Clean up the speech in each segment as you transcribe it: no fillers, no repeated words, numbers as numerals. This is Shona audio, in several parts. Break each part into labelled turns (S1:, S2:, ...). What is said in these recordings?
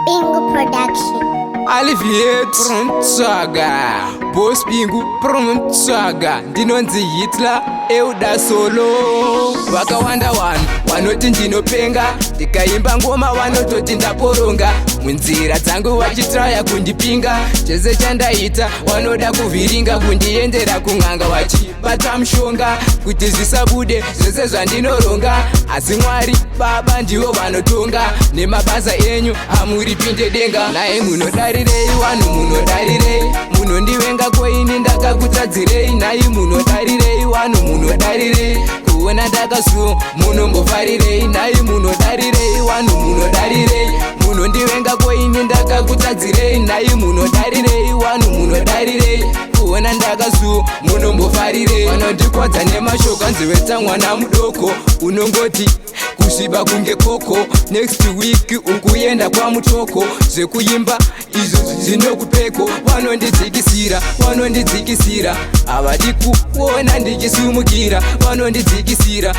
S1: Bingo Production.
S2: Aliviet Saga Boss Bingu Saga Ndinonzi Hitler Euda Solo Wakawanda wanu wanoti ndinopenga ndikaimba ngoma wanototi ndaporonga munzira dzangu wachitraya kundipinga chese chandaita wanoda kuvhiringa kundiendera kung'anga wachibata mushonga kuti zvisabude zvese zvandinoronga asi Mwari Baba ndivo vanotonga nemabasa enyu hamuripinde denga naye munodarirei wanhu munodarirei munondivenga koini ndakakutadzirei nai munodarirei wanhu munodarirei kuona ndakasuo munombofarirei nai munodarirei wanhu munodarirei munondivenga koini ndakakutadzirei nai munodarirei wanhu munodarirei kuona ndakasuo munombofarirei vanondikwadza nemashoko anzivetsa mwana mudoko unongoti kusviba kunge koko next week ukuenda kwamutoko zvekuimba izvo zvinokupeko vanondidzikisira havadi kuona ndichisumukira vanondidzikisira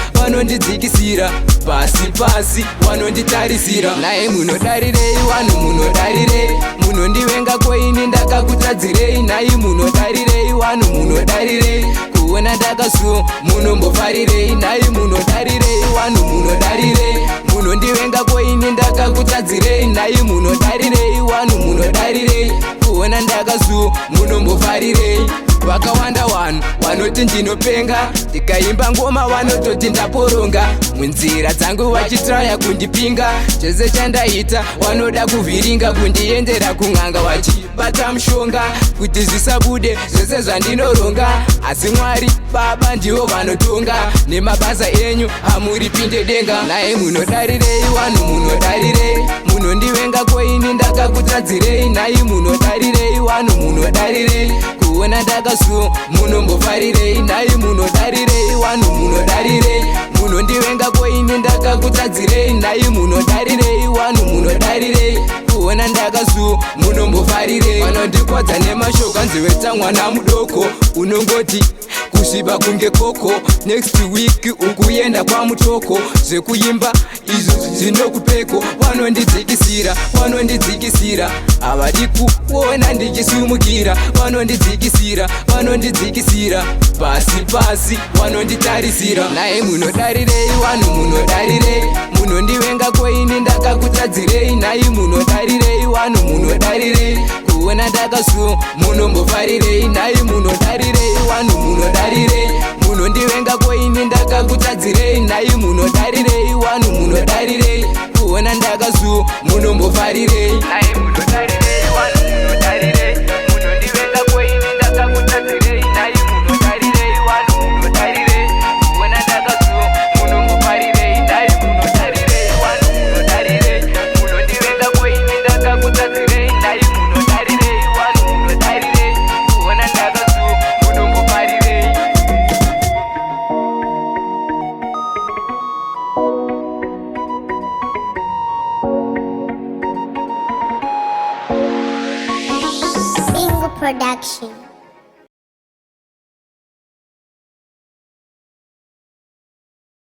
S2: pasi vanonditarisira naye munodarirei wanhu munodarirei munondivenga koini ndakakutadzirei nai munodarirei wanhu munodarirei kuona ndakasuo munombofarirei nai munodarirei wanhu munodarirei munondivenga koini ndakakutadzirei nai munodarirei wanhu munodarirei kuona ndakasuo munombofarirei vakawanda wanhu vanoti ndinopenga ndikaimba ngoma vanototi ndaporonga munzira dzangu vachitraya kundipinga chese chandaita vanoda kuvhiringa kundiendera kung'anga vachibata mushonga kuti zvisabude zvese zvandinoronga asi Mwari Baba ndivo vanotonga nemabasa enyu hamuripinde denga naye munodarirei wanhu munodarirei munondivenga koini ndakakutadzirei nai munodarirei wanhu munodarirei kuona ndakasuo munombofarirei nai munodarirei wanhu munodarirei munondivenga koini ndakakutadzirei nai munodarirei wanhu munodarirei kuona ndakasuo munombofarirei vanondikwadza nemashoko anzivetsa mwana mudoko unongoti kusviba kunge koko next week ukuenda kwamutoko zvekuimba izvo zvinokupeko vanondidzikisira havadi kuona ndichisumukira vanondidzikisira pasi vanonditarisira naye munodarirei wanhu munodarirei munondivenga koini ndakakutadzirei nai munodarirei wanhu munodarirei kuona ndakasuo munombofarirei nai munodarirei wanhu munodarirei munondivenga koini ndakakutadzirei nai munodarirei wanhu munodarirei kuona ndakasuo munombofarirei nai munodarirei wanhu munodarirei munondivenga koini ndakakutadzirei nai munodarirei wanhu munodarirei kuona ndakasuo munombofarirei nai munodarirei wanhu munodarirei munondivenga koini ndakakutadzirei nai munodarirei wanhu munodarirei kuona ndakasuo munombofarirei.
S1: Bingo Production.